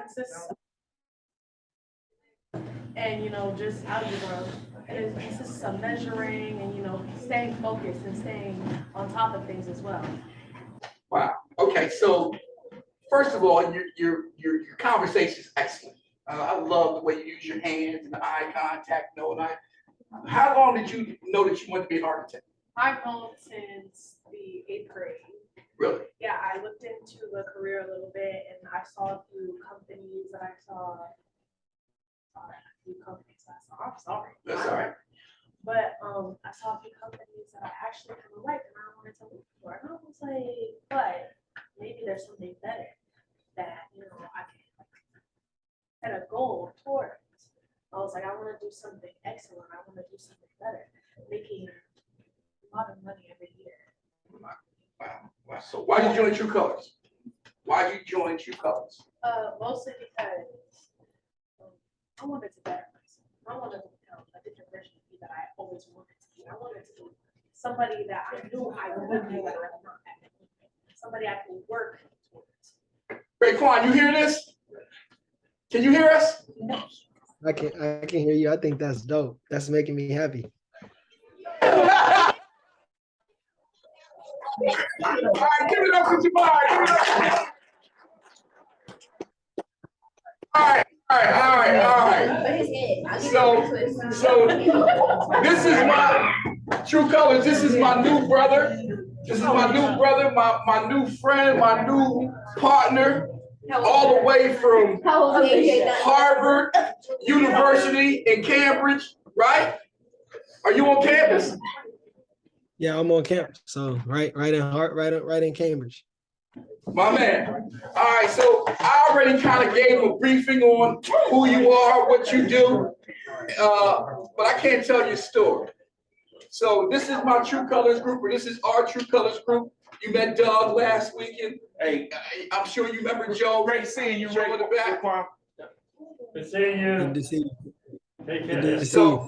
consists and just algebra. And it consists of measuring and staying focused and staying on top of things as well. Wow. Okay. So first of all, your conversation is excellent. I love the way you use your hands and the eye contact. How long did you know that you wanted to be an architect? I've known since the 8th grade. Really? Yeah, I looked into the career a little bit, and I saw a few companies that I saw. I'm sorry. That's all right. But I saw a few companies that I actually kind of liked, and I wanted to look for. And I was like, but maybe there's something better that I can set a goal towards. I was like, I want to do something excellent. I want to do something better, making a lot of money every year. Wow. So why did you join True Colors? Why did you join True Colors? Mostly because I wanted to better myself. I wanted to become a different version of me that I always wanted to be. I wanted to be somebody that I knew I would be, but I was not at. Somebody I could work towards. RuQuan, you hear this? Can you hear us? I can hear you. I think that's dope. That's making me happy. All right, give it up to Jamar. All right. So this is my True Colors. This is my new brother. This is my new brother, my new friend, my new partner, all the way from Harvard University in Cambridge, right? Are you on campus? Yeah, I'm on campus. So right in Cambridge. My man. All right, so I already kind of gave a briefing on who you are, what you do, but I can't tell your story. So this is my True Colors group, or this is our True Colors group. You met Doug last weekend. Hey, I'm sure you remember Joe. Great seeing you, Joe, in the back. Good seeing you. Good to see you. Take Good care. to see you.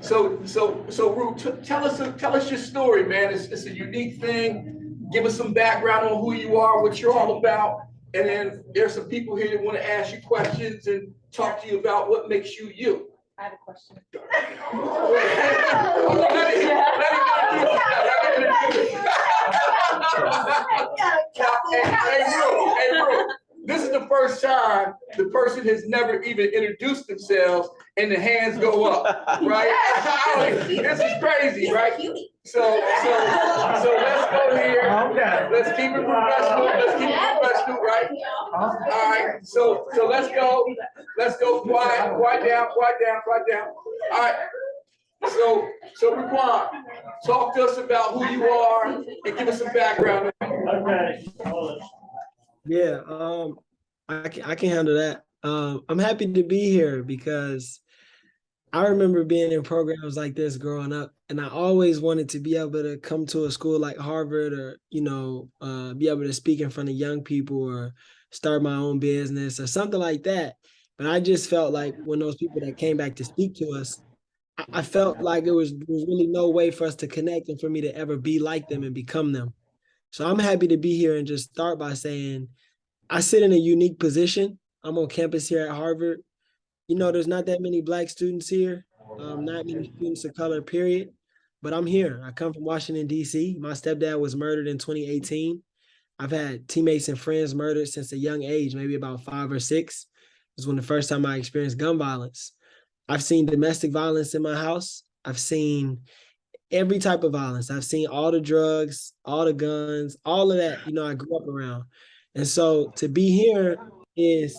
So Ru, tell us your story, man. It's a unique thing. Give us some background on who you are, what you're all about, and then there's some people here that want to ask you questions and talk to you about what makes you you. I have a question. Hey, Ru, this is the first time the person has never even introduced themselves and the hands go up, right? This is crazy, right? So let's go here. Okay. Let's keep it professional, right? All right. So let's go. Quiet down. All right. So RuQuan, talk to us about who you are and give us some background. Okay. Yeah, I can handle that. I'm happy to be here because I remember being in programs like this growing up, and I always wanted to be able to come to a school like Harvard or, be able to speak in front of young people or start my own business or something like that. But I just felt like when those people that came back to speak to us, I felt like there was really no way for us to connect and for me to ever be like them and become them. So I'm happy to be here and just start by saying I sit in a unique position. I'm on campus here at Harvard. There's not that many Black students here, not many students of color, period. But I'm here. I come from Washington, D.C. My stepdad was murdered in 2018. I've had teammates and friends murdered since a young age, maybe about 5 or 6. It was when the first time I experienced gun violence. I've seen domestic violence in my house. I've seen every type of violence. I've seen all the drugs, all the guns, all of that, I grew up around. And so to be here is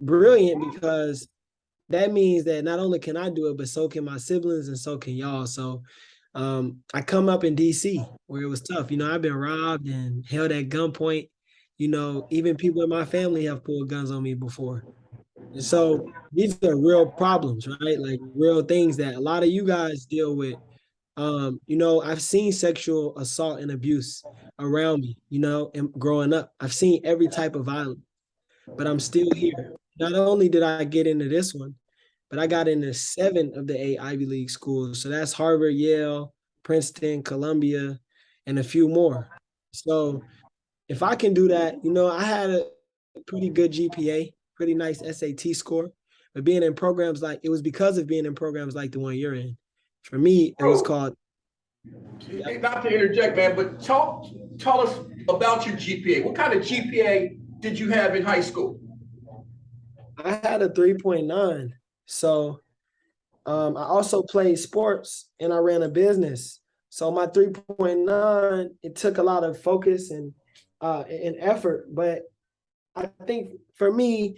brilliant because that means that not only can I do it, but so can my siblings and so can y'all. So I come up in DC where it was tough. I've been robbed and held at gunpoint. Even people in my family have pulled guns on me before. And so these are real problems, right? Like real things that a lot of you guys deal with. I've seen sexual assault and abuse around me, and growing up. I've seen every type of violence, but I'm still here. Not only did I get into this one, but I got into 7 of the 8 Ivy League schools. So that's Harvard, Yale, Princeton, Columbia, and a few more. So if I can do that, I had a pretty good GPA. pretty nice SAT score. But being in programs like, it was because of being in programs like the one you're in. For me, it was called. Not to interject, man, but tell us about your GPA. What kind of GPA did you have in high school? I had a 3.9. So I also played sports and I ran a business. So my 3.9, it took a lot of focus and effort. But I think for me,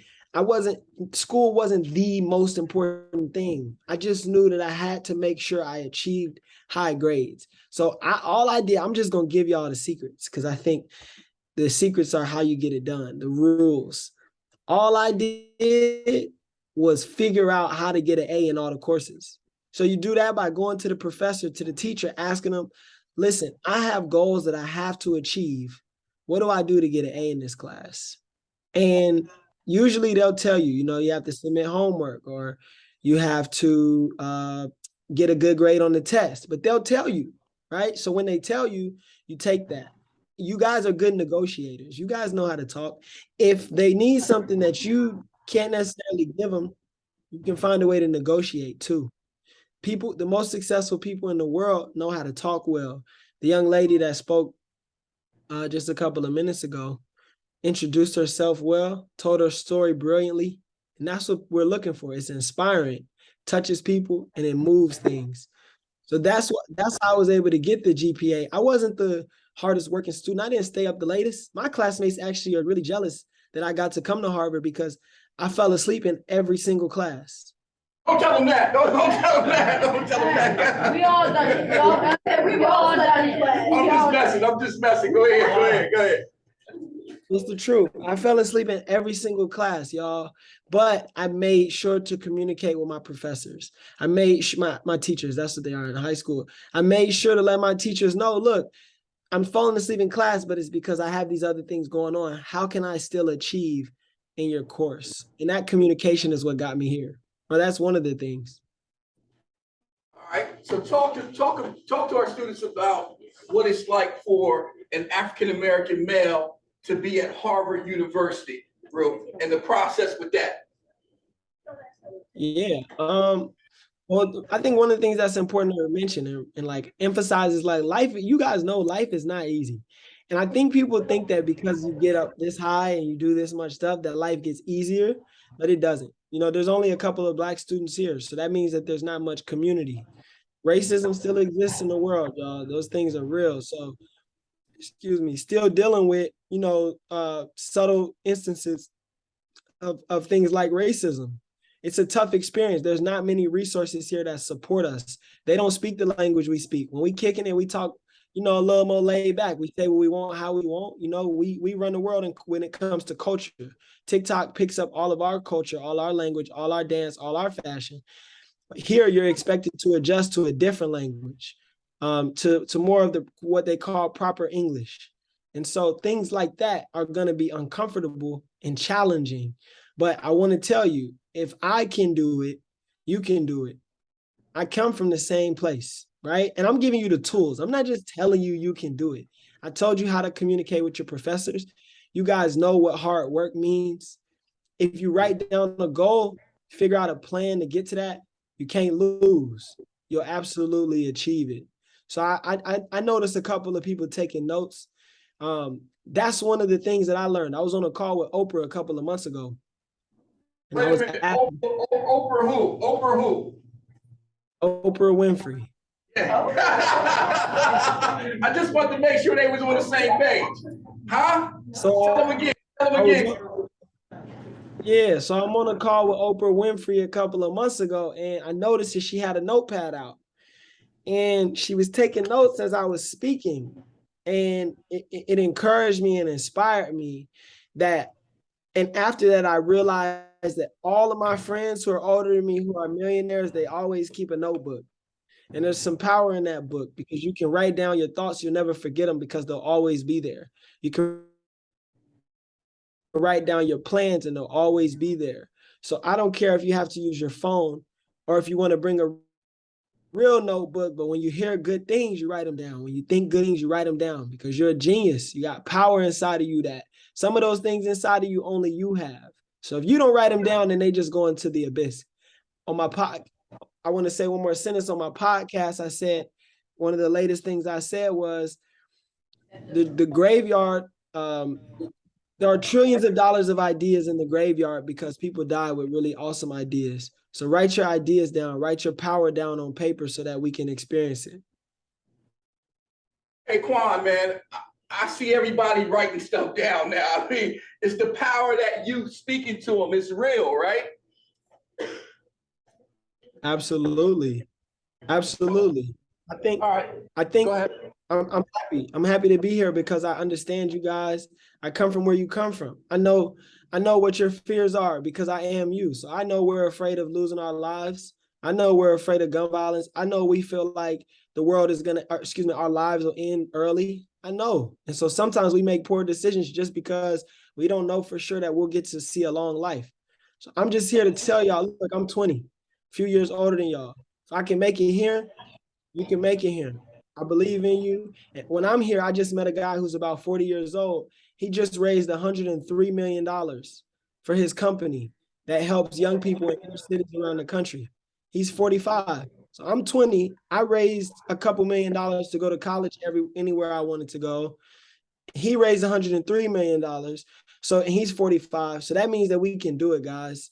school wasn't the most important thing. I just knew that I had to make sure I achieved high grades. So I'm just going to give y'all the secrets, because I think the secrets are how you get it done, the rules. All I did was figure out how to get an A in all the courses. So you do that by going to the professor, to the teacher, asking them, listen, I have goals that I have to achieve. What do I do to get an A in this class? And usually they'll tell you, you have to submit homework, or you have to get a good grade on the test, but they'll tell you, right? So when they tell you, you take that. You guys are good negotiators. You guys know how to talk. If they need something that you can't necessarily give them, you can find a way to negotiate too. The most successful people in the world know how to talk well. The young lady that spoke just a couple of minutes ago introduced herself well, told her story brilliantly, and that's what we're looking for. It's inspiring, touches people, and it moves things. So that's how I was able to get the GPA. I wasn't the hardest working student. I didn't stay up the latest. My classmates actually are really jealous that I got to come to Harvard, because I fell asleep in every single class. Don't tell them that. Don't tell them that. Don't tell them that. We all done it. We've all done it. I'm just messing. Go ahead. It's the truth. I fell asleep in every single class, y'all. But I made sure to communicate with my professors. I made my teachers, that's what they are in high school. I made sure to let my teachers know, look, I'm falling asleep in class, but it's because I have these other things going on. How can I still achieve in your course? And that communication is what got me here. Well, that's one of the things. All right. So talk to our students about what it's like for an African-American male to be at Harvard University, and the process with that. Yeah. Well, I think one of the things that's important to mention and like emphasize is like life. You guys know life is not easy. And I think people think that because you get up this high and you do this much stuff, that life gets easier, but it doesn't. There's only a couple of Black students here. So that means that there's not much community. Racism still exists in the world, y'all. Those things are real. So, still dealing with, subtle instances of things like racism. It's a tough experience. There's not many resources here that support us. They don't speak the language we speak. When we kicking it, we talk, a little more laid back. We say what we want, how we want. We run the world when it comes to culture. TikTok picks up all of our culture, all our language, all our dance, all our fashion. But here, you're expected to adjust to a different language, to more of what they call proper English. And so things like that are going to be uncomfortable and challenging. But I want to tell you, if I can do it, you can do it. I come from the same place, right? And I'm giving you the tools. I'm not just telling you you can do it. I told you how to communicate with your professors. You guys know what hard work means. If you write down a goal, figure out a plan to get to that, you can't lose. You'll absolutely achieve it. So I noticed a couple of people taking notes. That's one of the things that I learned. I was on a call with Oprah a couple of months ago. And Wait a minute. Oprah who? Oprah who? Oprah Winfrey. Yeah. I just wanted to make sure they was on the same page. Huh? So tell them again. Yeah, so I'm on a call with Oprah Winfrey a couple of months ago, and I noticed that she had a notepad out. And she was taking notes as I was speaking. And it encouraged me and inspired me that. And after that, I realized that all of my friends who are older than me, who are millionaires, they always keep a notebook. And there's some power in that book, because you can write down your thoughts. You'll never forget them, because they'll always be there. You can write down your plans and they'll always be there. So I don't care if you have to use your phone or if you want to bring a real notebook, but when you hear good things, you write them down. When you think good things, you write them down, because you're a genius. You got power inside of you that some of those things inside of you, only you have. So if you don't write them down, then they just go into the abyss. On my I want to say one more sentence. On my podcast, I said, one of the latest things I said was the graveyard, there are trillions of dollars of ideas in the graveyard because people die with really awesome ideas. So write your ideas down, write your power down on paper so that we can experience it. Hey, Quan, man, I see everybody writing stuff down now. I mean, it's the power that you speaking to them. It's real, right? Absolutely. Absolutely. I think, All right, go ahead. I'm happy. I'm happy to be here because I understand you guys. I come from where you come from. I know what your fears are because I am you. So I know we're afraid of losing our lives. I know we're afraid of gun violence. I know we feel like the world is our lives will end early. I know. And so sometimes we make poor decisions just because we don't know for sure that we'll get to see a long life. So I'm just here to tell y'all, look, I'm 20, a few years older than y'all. If I can make it here, you can make it here. I believe in you. And when I'm here, I just met a guy who's about 40 years old. He just raised $103 million for his company that helps young people in inner cities around the country. He's 45. So I'm 20. I raised a couple $1 million to go to college anywhere I wanted to go. He raised $103 million. So and he's 45. So that means that we can do it, guys.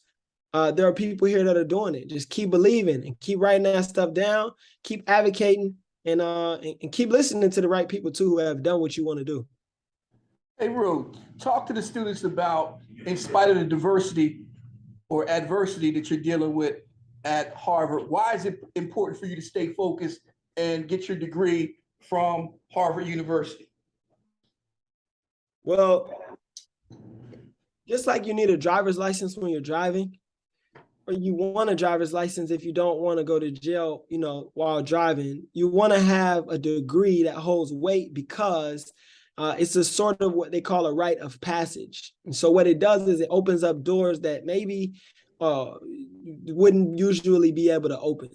There are people here that are doing it. Just keep believing and keep writing that stuff down, keep advocating, and keep listening to the right people too who have done what you want to do. Hey, Ru, talk to the students about, in spite of the diversity or adversity that you're dealing with at Harvard, why is it important for you to stay focused and get your degree from Harvard University? Well, just like you need a driver's license when you're driving, or you want a driver's license if you don't want to go to jail, while driving, you want to have a degree that holds weight because it's a sort of what they call a rite of passage. And so what it does is it opens up doors that maybe wouldn't usually be able to open.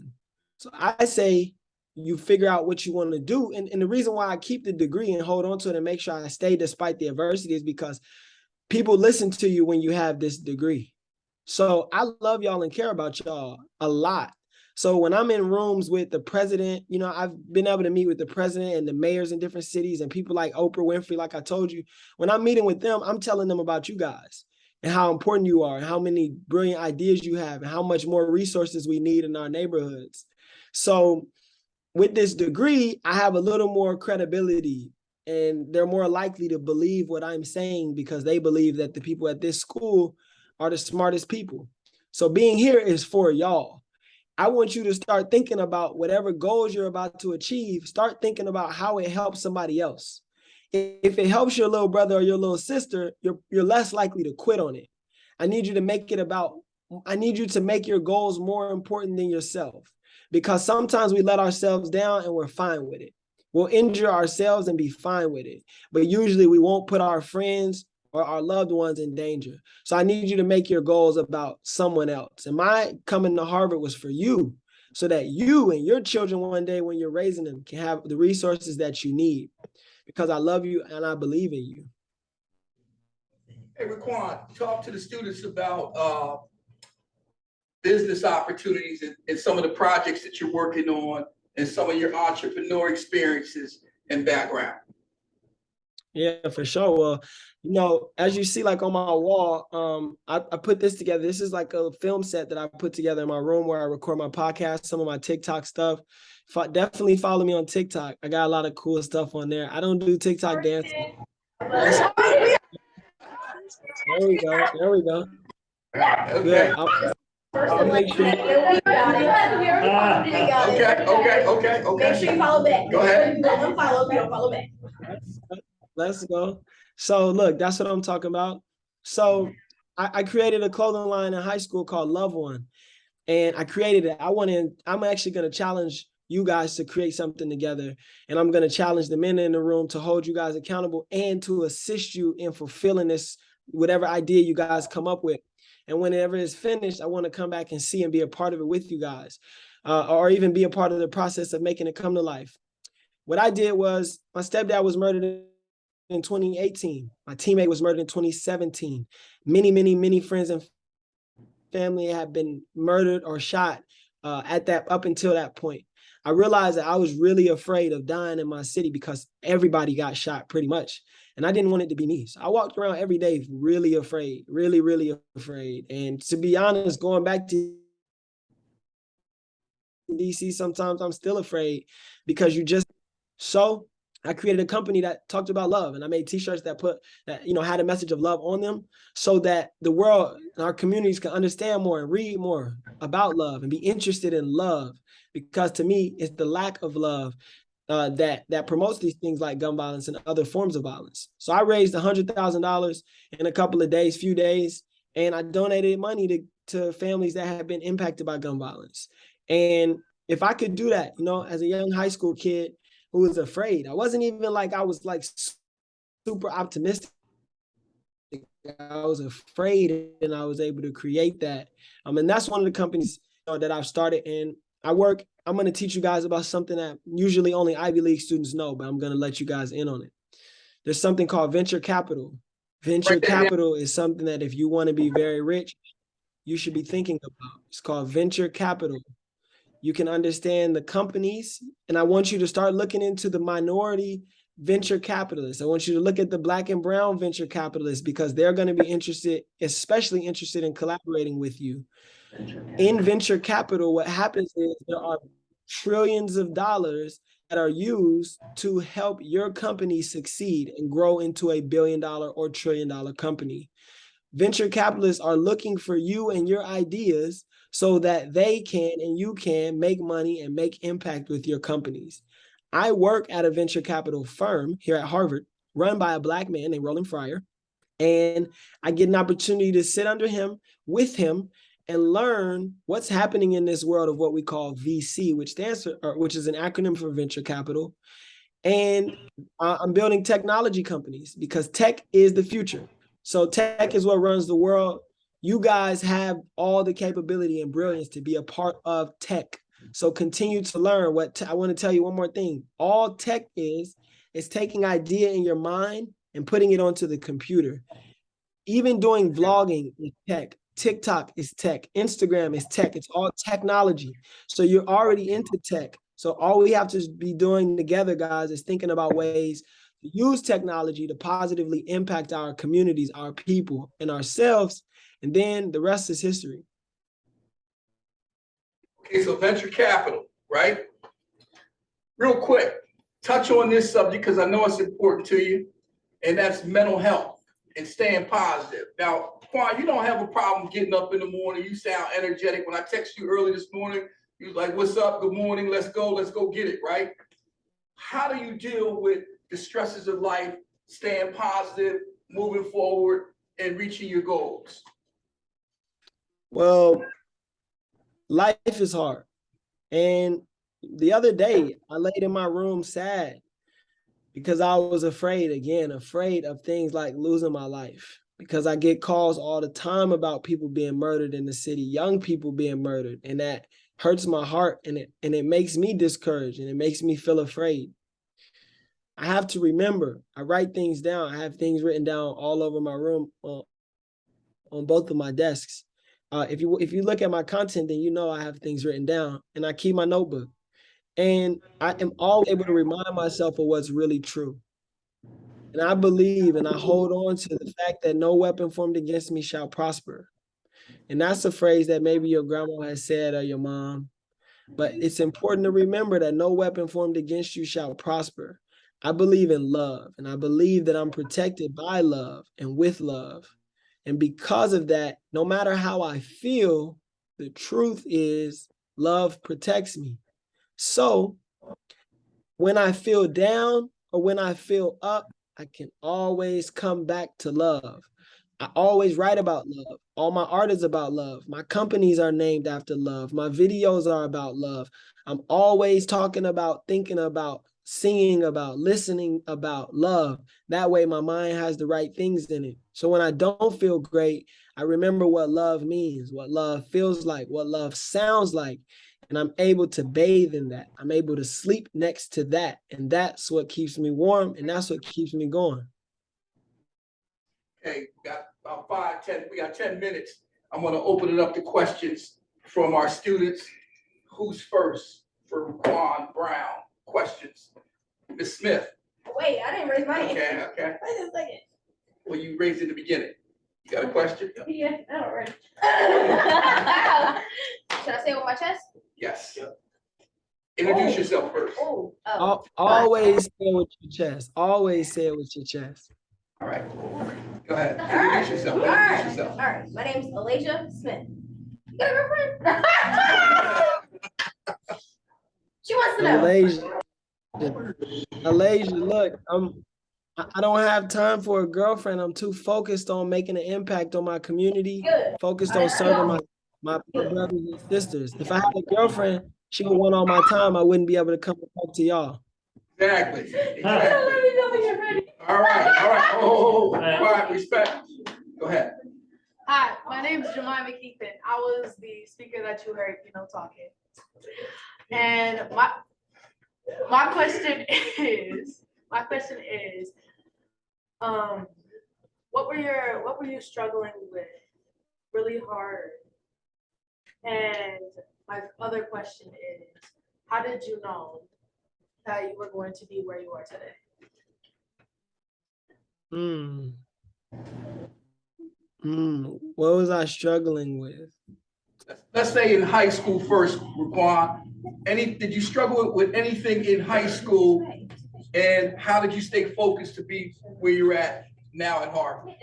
So I say you figure out what you want to do. And the reason why I keep the degree and hold on to it and make sure I stay despite the adversity is because people listen to you when you have this degree. So I love y'all and care about y'all a lot. So when I'm in rooms with the president, I've been able to meet with the president and the mayors in different cities and people like Oprah Winfrey, like I told you, when I'm meeting with them, I'm telling them about you guys and how important you are and how many brilliant ideas you have and how much more resources we need in our neighborhoods. So with this degree, I have a little more credibility and they're more likely to believe what I'm saying because they believe that the people at this school are the smartest people. So being here is for y'all. I want you to start thinking about whatever goals you're about to achieve. Start thinking about how it helps somebody else. If it helps your little brother or your little sister, you're less likely to quit on it. I need you to make your goals more important than yourself because sometimes we let ourselves down and we're fine with it. We'll injure ourselves and be fine with it. But usually we won't put our friends or our loved ones in danger. So I need you to make your goals about someone else. And my coming to Harvard was for you so that you and your children one day when you're raising them can have the resources that you need because I love you and I believe in you. Hey, RuQuan, talk to the students about business opportunities and some of the projects that you're working on and some of your entrepreneur experiences and background. Yeah, for sure. Well, as you see, like on my wall, I put this together. This is like a film set that I put together in my room where I record my podcast, some of my TikTok stuff. Definitely follow me on TikTok. I got a lot of cool stuff on there. I don't do TikTok dancing. There we go. There we go. Okay. Good. I'll make sure. Okay. Make sure you follow back. Go ahead. You don't follow, if you don't follow back. Let's go. So look, that's what I'm talking about. So I created a clothing line in high school called Love One. And I created it. I'm actually going to challenge you guys to create something together. And I'm going to challenge the men in the room to hold you guys accountable and to assist you in fulfilling this, whatever idea you guys come up with. And whenever it's finished, I want to come back and see and be a part of it with you guys, or even be a part of the process of making it come to life. What I did was my stepdad was murdered in 2018. My teammate was murdered in 2017. Many friends and family have been murdered or shot up until that point. I realized that I was really afraid of dying in my city because everybody got shot pretty much. And I didn't want it to be me. So I walked around every day really afraid, really afraid. And to be honest, going back to DC, sometimes I'm still afraid because so I created a company that talked about love, and I made t-shirts that had a message of love on them so that the world and our communities can understand more and read more about love and be interested in love. Because to me, it's the lack of love that promotes these things like gun violence and other forms of violence. So I raised $100,000 in a few days, and I donated money to families that have been impacted by gun violence. And if I could do that, as a young high school kid who was afraid, I wasn't even like I was like super optimistic. I was afraid, and I was able to create that. And that's one of the companies that I've started. And I'm going to teach you guys about something that usually only Ivy League students know, but I'm going to let you guys in on it. There's something called venture capital. Venture capital is something that if you want to be very rich, you should be thinking about. It's called venture capital. You can understand the companies, and I want you to start looking into the minority venture capitalists. I want you to look at the Black and brown venture capitalists because they're going to be especially interested in collaborating with you. In venture capital, what happens is there are trillions of dollars that are used to help your company succeed and grow into a $1 billion or $1 trillion company. Venture capitalists are looking for you and your ideas so that they can and you can make money and make impact with your companies. I work at a venture capital firm here at Harvard, run by a Black man named Roland Fryer, and I get an opportunity to sit with him, and learn what's happening in this world of what we call VC, which is an acronym for venture capital. And I'm building technology companies because tech is the future. So tech is what runs the world. You guys have all the capability and brilliance to be a part of tech. So continue to learn I want to tell you one more thing. All tech is taking idea in your mind and putting it onto the computer. Even doing vlogging is tech. TikTok is tech. Instagram is tech. It's all technology. So you're already into tech. So all we have to be doing together, guys, is thinking about ways to use technology to positively impact our communities, our people, and ourselves. And then the rest is history. Okay, so venture capital, right? Real quick, touch on this subject because I know it's important to you, and that's mental health and staying positive. Now, Quan, you don't have a problem getting up in the morning. You sound energetic. When I text you early this morning, you was like, what's up? Good morning. Let's go get it, right? How do you deal with the stresses of life, staying positive, moving forward, and reaching your goals? Well, life is hard. And the other day, I laid in my room sad because I was afraid of things like losing my life. Because I get calls all the time about people being murdered in the city, young people being murdered, and that hurts my heart, and it makes me discouraged, and it makes me feel afraid. I have to remember, I write things down. I have things written down all over my room on both of my desks. If you look at my content, then you know I have things written down, and I keep my notebook. And I am always able to remind myself of what's really true. And I believe and I hold on to the fact that no weapon formed against me shall prosper. And that's a phrase that maybe your grandma has said or your mom. But it's important to remember that no weapon formed against you shall prosper. I believe in love, and I believe that I'm protected by love and with love. And because of that, no matter how I feel, the truth is love protects me. So when I feel down or when I feel up, I can always come back to love. I always write about love. All my art is about love. My companies are named after love. My videos are about love. I'm always talking about, thinking about, singing about, listening about love. That way my mind has the right things in it. So when I don't feel great, I remember what love means, what love feels like, what love sounds like. And I'm able to bathe in that. I'm able to sleep next to that. And that's what keeps me warm. And that's what keeps me going. Okay, we got about 5, 10, we got 10 minutes. I'm gonna open it up to questions from our students. Who's first for RuQuan Brown? Questions? Ms. Smith? Wait, I didn't raise my hand. Okay. Wait a second. Well, you raised it in the beginning. You got a question? Yeah, I don't ready. Should I say it with my chest? Yes. Introduce yourself first. Oh. Always say it with your chest. Always say it with your chest. All right. Go ahead. Introduce yourself. All Introduce right. yourself. All right. My name's Alasia Smith. You got a girlfriend? She wants to know. Alasia, look, I don't have time for a girlfriend. I'm too focused on making an impact on my community, Good. focused on serving my brothers and sisters. If I had a girlfriend, she would want all my time. I wouldn't be able to come and talk to y'all. Exactly. Let me know when you're ready. All right. Oh, quiet, respect. Go ahead. Hi, my name is Jemima Keithan. I was the speaker that you heard, talking. And my question is, what were you struggling with really hard? And my other question is, how did you know that you were going to be where you are today? What was I struggling with? Let's say in high school first, RuQuan. Did you struggle with anything in high school? And how did you stay focused to be where you're at now at Harvard?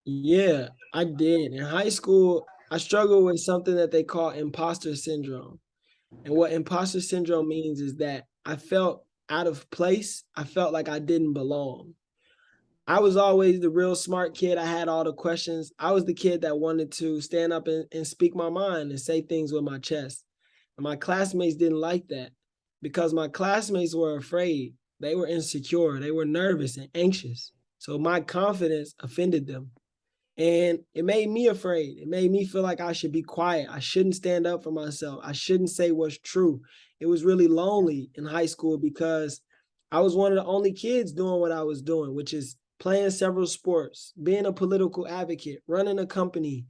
Yeah, I did. In high school, I struggled with something that they call imposter syndrome. And what imposter syndrome means is that I felt out of place. I felt like I didn't belong. I was always the real smart kid. I had all the questions. I was the kid that wanted to stand up and speak my mind and say things with my chest. And my classmates didn't like that because my classmates were afraid. They were insecure. They were nervous and anxious. So my confidence offended them. And it made me afraid. It made me feel like I should be quiet. I shouldn't stand up for myself. I shouldn't say what's true. It was really lonely in high school because I was one of the only kids doing what I was doing, which is playing several sports, being a political advocate, running a company,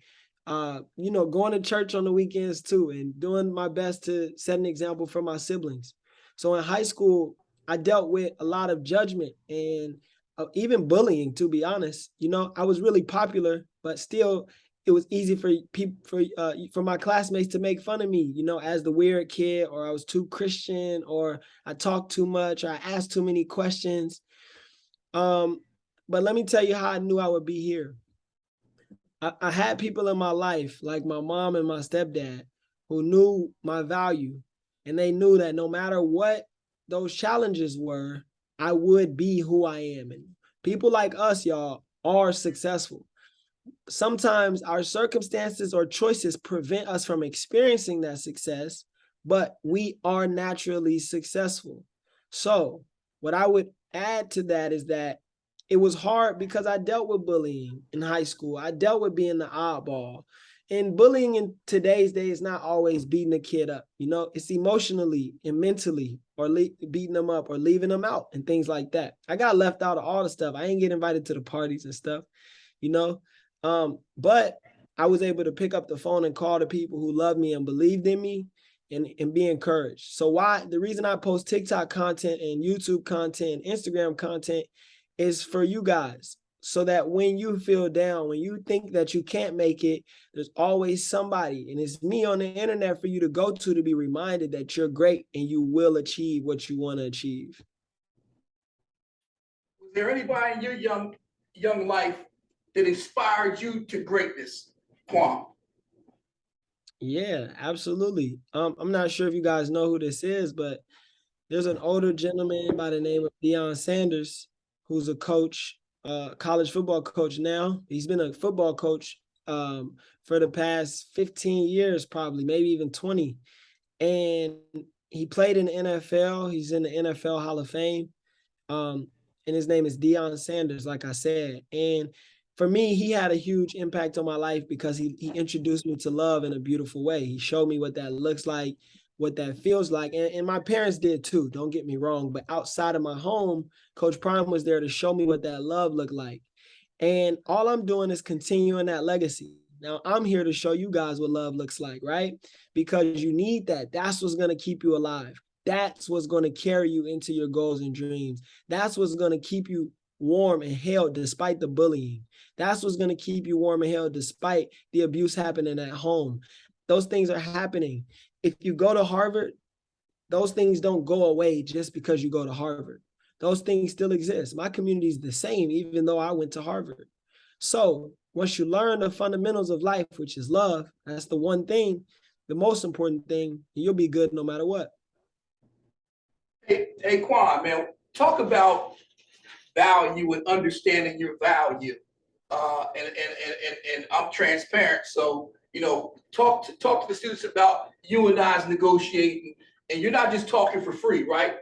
going to church on the weekends too, and doing my best to set an example for my siblings. So in high school, I dealt with a lot of judgment and even bullying, to be honest. I was really popular, but still it was easy for people, for my classmates to make fun of me, as the weird kid, or I was too Christian, or I talked too much, or I asked too many questions. But let me tell you how I knew I would be here. I had people in my life, like my mom and my stepdad, who knew my value, and they knew that no matter what those challenges were, I would be who I am. And people like us, y'all, are successful. Sometimes our circumstances or choices prevent us from experiencing that success, but we are naturally successful. So what I would add to that is that it was hard because I dealt with bullying in high school. I dealt with being the oddball. And bullying in today's day is not always beating a kid up. It's emotionally and mentally, or beating them up or leaving them out and things like that. I got left out of all the stuff. I ain't get invited to the parties and stuff, but I was able to pick up the phone and call the people who loved me and believed in me and be encouraged. So the reason I post TikTok content and YouTube content and Instagram content is for you guys, so that when you feel down, when you think that you can't make it, there's always somebody, and it's me on the internet for you to go to be reminded that you're great and you will achieve what you want to achieve. Was there anybody in your young life that inspired you to greatness, Quan? Yeah, absolutely. I'm not sure if you guys know who this is, but there's an older gentleman by the name of Deion Sanders, who's a coach, college football coach now. He's been a football coach for the past 15 years, probably, maybe even 20. And he played in the NFL. He's in the NFL Hall of Fame. And his name is Deion Sanders, like I said. And for me, he had a huge impact on my life because he introduced me to love in a beautiful way. He showed me what that looks like, what that feels like. And my parents did too, don't get me wrong. But outside of my home, Coach Prime was there to show me what that love looked like. And all I'm doing is continuing that legacy. Now I'm here to show you guys what love looks like, right? Because you need that. That's what's going to keep you alive. That's what's going to carry you into your goals and dreams. That's what's going to keep you warm and held despite the bullying. That's what's going to keep you warm and held despite the abuse happening at home. Those things are happening. If you go to Harvard, those things don't go away just because you go to Harvard. Those things still exist. My community is the same, even though I went to Harvard. So once you learn the fundamentals of life, which is love, that's the one thing, the most important thing, you'll be good no matter what. Hey, Quan, man, talk about value and understanding your value. And I'm transparent, so talk to the students about you and I's negotiating, and you're not just talking for free, right?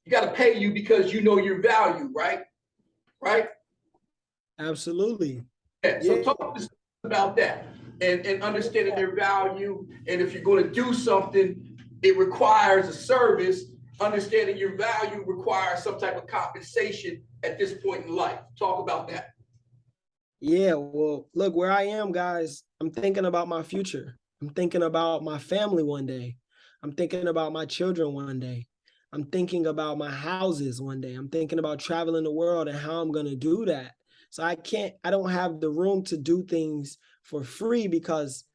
You got to pay you because you know your value, right? Right? Absolutely. Yeah. So talk to students about that and understanding their value, and if you're going to do something, it requires a service. Understanding your value requires some type of compensation at this point in life. Talk about that. Yeah, well, look, where I am, guys, I'm thinking about my future. I'm thinking about my family one day. I'm thinking about my children one day. I'm thinking about my houses one day. I'm thinking about traveling the world and how I'm going to do that. So I don't have the room to do things for free because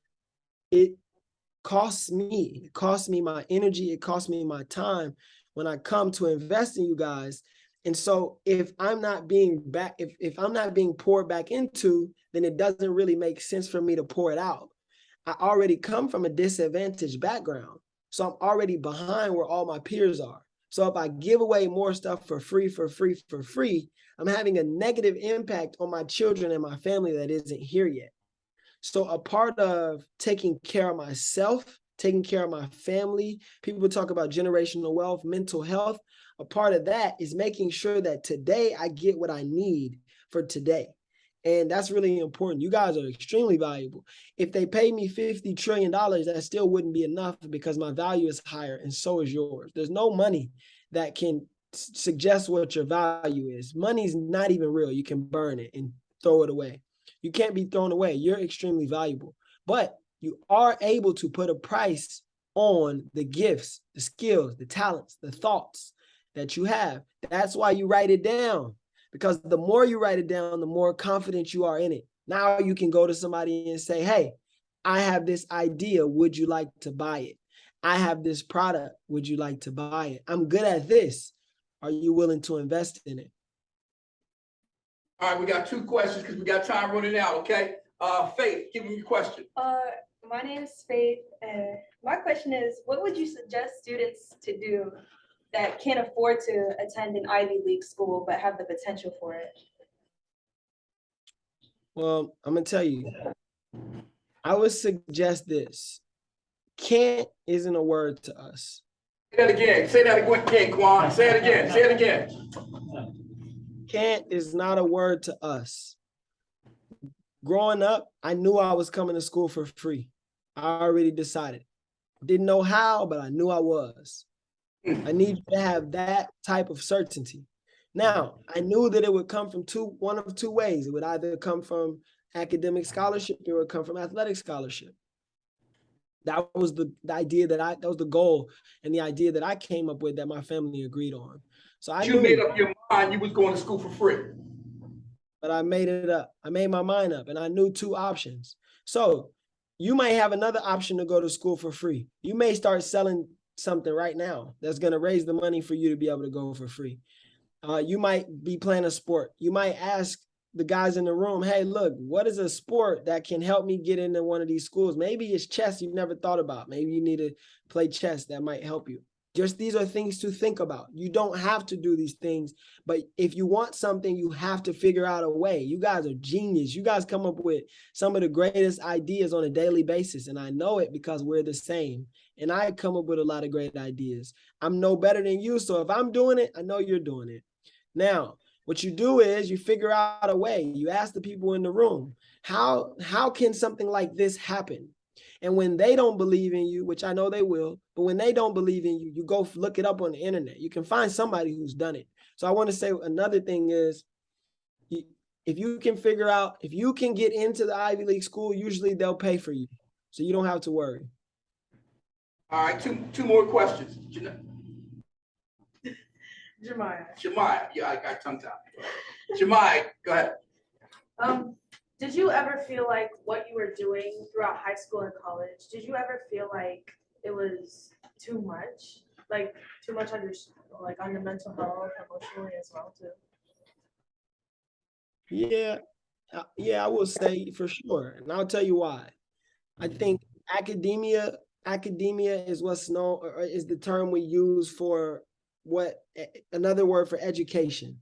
it costs me. It costs me my energy. It costs me my time when I come to invest in you guys. And so if I'm not being if I'm not being poured back into, then it doesn't really make sense for me to pour it out. I already come from a disadvantaged background. So I'm already behind where all my peers are. So if I give away more stuff for free, I'm having a negative impact on my children and my family that isn't here yet. So a part of taking care of myself, taking care of my family, people talk about generational wealth, mental health. A part of that is making sure that today I get what I need for today. And that's really important. You guys are extremely valuable. If they pay me $50 trillion, that still wouldn't be enough because my value is higher and so is yours. There's no money that can suggest what your value is. Money's not even real. You can burn it and throw it away. You can't be thrown away. You're extremely valuable. But you are able to put a price on the gifts, the skills, the talents, the thoughts that you have. That's why you write it down. Because the more you write it down, the more confident you are in it. Now you can go to somebody and say, hey, I have this idea. Would you like to buy it? I have this product. Would you like to buy it? I'm good at this. Are you willing to invest in it? All right, we got 2 questions because we got time running out, okay? Faith, give me your question. My name is Faith, and my question is, what would you suggest students to do that can't afford to attend an Ivy League school but have the potential for it? Well, I'm going to tell you, I would suggest this. Can't isn't a word to us. Say that again. Say that again, Quan. Say it again. Say it again. Can't is not a word to us. Growing up, I knew I was coming to school for free. I already decided. Didn't know how, but I knew I was. I need you to have that type of certainty. Now, I knew that it would come from one of two ways. It would either come from academic scholarship or it would come from athletic scholarship. That was the idea that was the goal and the idea that I came up with that my family agreed on. So I knew, made up your mind you was going to school for free. But I made it up. I made my mind up and I knew 2 options. So you might have another option to go to school for free. You may start selling something right now that's going to raise the money for you to be able to go for free. You might be playing a sport. You might ask the guys in the room, hey, look, what is a sport that can help me get into one of these schools? Maybe it's chess you've never thought about. Maybe you need to play chess. That might help you. Just these are things to think about. You don't have to do these things, but if you want something, you have to figure out a way. You guys are genius. You guys come up with some of the greatest ideas on a daily basis, and I know it because we're the same. And I come up with a lot of great ideas. I'm no better than you, so if I'm doing it, I know you're doing it. Now, what you do is you figure out a way. You ask the people in the room, how can something like this happen? And when they don't believe in you, which I know they will, but when they don't believe in you, you go look it up on the internet. You can find somebody who's done it. So I want to say another thing is If you can figure out, if you can get into the Ivy League school, usually they'll pay for you. So you don't have to worry. All right, two more questions. Jemiah, Yeah, I got tongue tied. Jemiah, go ahead. Did you ever feel like what you were doing throughout high school and college, did you ever feel like it was too much? Like too much on your mental health, emotionally as well too? Yeah, I will say for sure. And I'll tell you why. I think academia is what's known, or is the term we use for another word for education.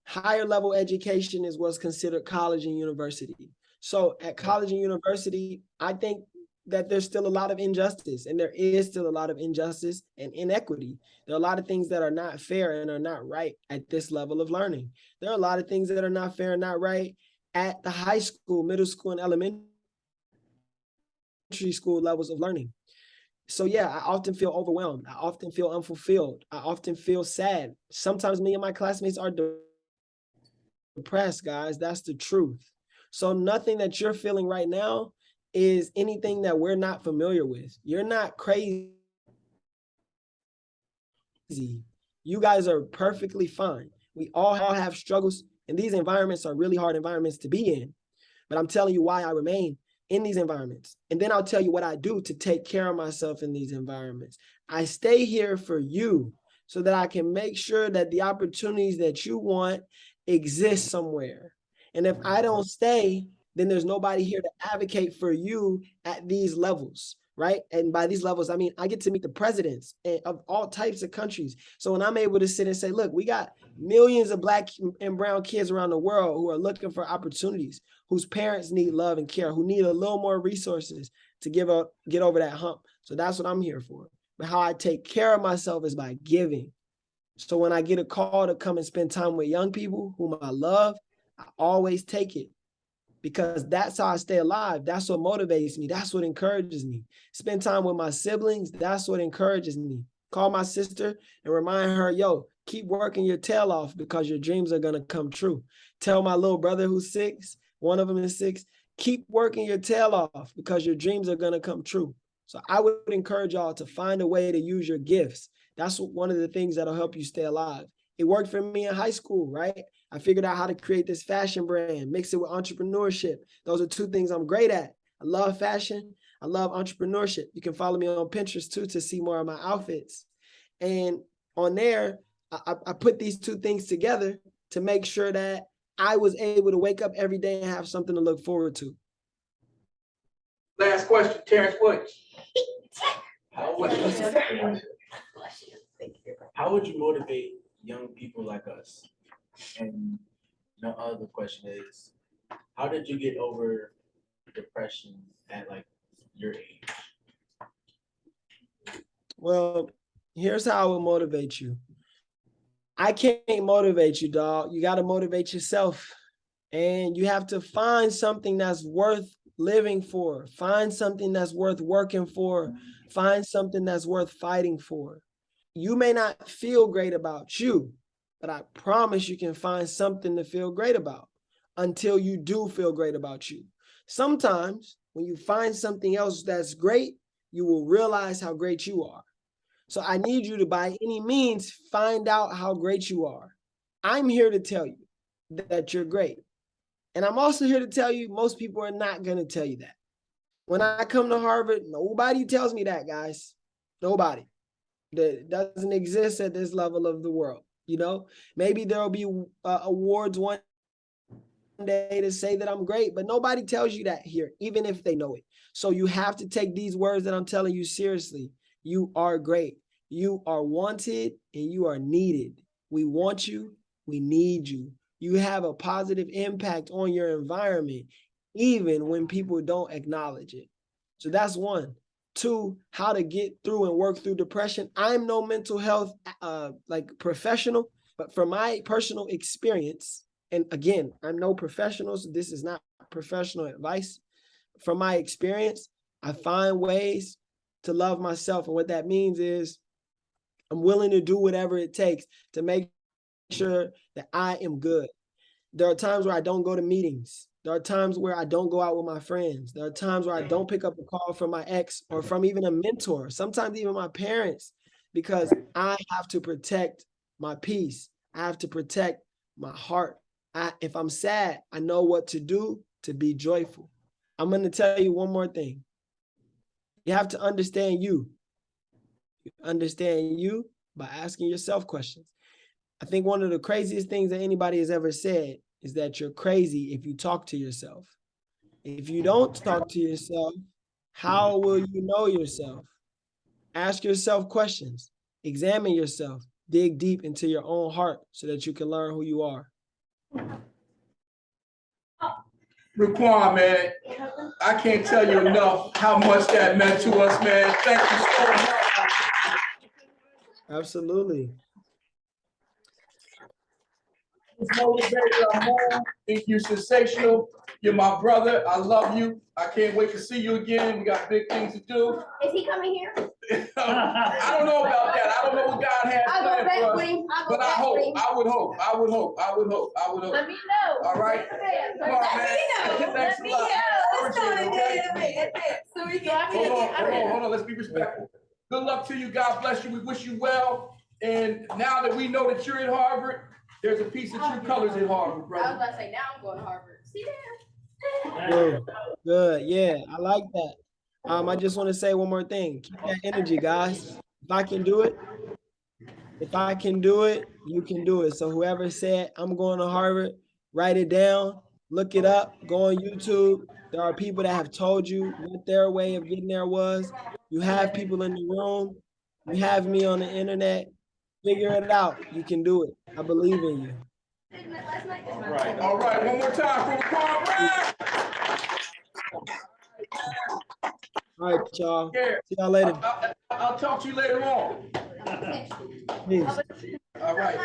Higher level education is what's considered college and university. So at college and university, I think that there's still a lot of injustice, and there is still a lot of injustice and inequity. There are a lot of things that are not fair and are not right at this level of learning. There are a lot of things that are not fair and not right at the high school, middle school, and elementary school levels of learning. So yeah, I often feel overwhelmed. I often feel unfulfilled. I often feel sad. Sometimes me and my classmates are depressed, guys. That's the truth. So nothing that you're feeling right now is anything that we're not familiar with. You're not crazy. You guys are perfectly fine. We all have struggles, and these environments are really hard environments to be in. But I'm telling you why I remain in these environments. And then I'll tell you what I do to take care of myself in these environments. I stay here for you so that I can make sure that the opportunities that you want exist somewhere. And if I don't stay, then there's nobody here to advocate for you at these levels, right? And by these levels, I mean, I get to meet the presidents of all types of countries. So when I'm able to sit and say, look, we got millions of Black and brown kids around the world who are looking for opportunities, whose parents need love and care, who need a little more resources to get over that hump. So that's what I'm here for. But how I take care of myself is by giving. So when I get a call to come and spend time with young people whom I love, I always take it, because that's how I stay alive. That's what motivates me. That's what encourages me. Spend time with my siblings. That's what encourages me. Call my sister and remind her, yo, keep working your tail off because your dreams are going to come true. Tell my little brother who's 6, one of them is 6, keep working your tail off because your dreams are going to come true. So I would encourage y'all to find a way to use your gifts. That's one of the things that'll help you stay alive. It worked for me in high school, right? I figured out how to create this fashion brand, mix it with entrepreneurship. Those are 2 things I'm great at. I love fashion. I love entrepreneurship. You can follow me on Pinterest too to see more of my outfits. And on there, I put these 2 things together to make sure that I was able to wake up every day and have something to look forward to. Last question, Terrence Williams. How would you motivate young people like us? And the other question is, how did you get over depression at like your age? Well, here's how I will motivate you. I can't motivate you, dog. You got to motivate yourself. And you have to find something that's worth living for. Find something that's worth working for. Find something that's worth fighting for. You may not feel great about you, but I promise you can find something to feel great about until you do feel great about you. Sometimes when you find something else that's great, you will realize how great you are. So I need you to, by any means, find out how great you are. I'm here to tell you that you're great. And I'm also here to tell you most people are not going to tell you that. When I come to Harvard, nobody tells me that, guys. Nobody. That doesn't exist at this level of the world. You know, maybe there'll be awards one day to say that I'm great, but nobody tells you that here, even if they know it. So you have to take these words that I'm telling you seriously. You are great. You are wanted and you are needed. We want you. We need you. You have a positive impact on your environment, even when people don't acknowledge it. So that's 1. 2, how to get through and work through depression. I'm no mental health professional, but from my personal experience, and again, I'm no professional, so this is not professional advice. From my experience, I find ways to love myself. And what that means is I'm willing to do whatever it takes to make sure that I am good. There are times where I don't go to meetings. There are times where I don't go out with my friends. There are times where I don't pick up a call from my ex or from even a mentor, sometimes even my parents, because I have to protect my peace. I have to protect my heart. If I'm sad, I know what to do to be joyful. I'm going to tell you one more thing. You have to understand you. Understand you by asking yourself questions. I think one of the craziest things that anybody has ever said is that you're crazy if you talk to yourself. If you don't talk to yourself, how will you know yourself? Ask yourself questions. Examine yourself. Dig deep into your own heart so that you can learn who you are. RuQuan, man, I can't tell you enough how much that meant to us, man. Thank you so much. Absolutely. It's motivated. I'm on. Think you're sensational. You're my brother. I love you. I can't wait to see you again. We got big things to do. Is he coming here? I don't know about that. I don't know what God has I'll go planned back for with us. him. I'll go But I back hope, with him. I would hope, I would hope, I would hope, I would hope. Let me know. All right. Come on, man. Thanks a lot. Appreciate it, okay? So we can. Hold on. Let's be respectful. Good luck to you. God bless you. We wish you well. And now that we know that you're at Harvard, there's a piece of true colors in Harvard, I was brother. about to say, now I'm going to Harvard. See there? Good. Good. Yeah, I like that. I just want to say one more thing. Keep that energy, guys. If I can do it, you can do it. So whoever said I'm going to Harvard, write it down, look it up, go on YouTube. There are people that have told you what their way of getting there was. You have people in the room. You have me on the internet. Figure it out. You can do it. I believe in you. Last night. All right. One more time for RuQuan Brown. All right, y'all. Yeah. See y'all later. I'll talk to you later on. Peace. All right.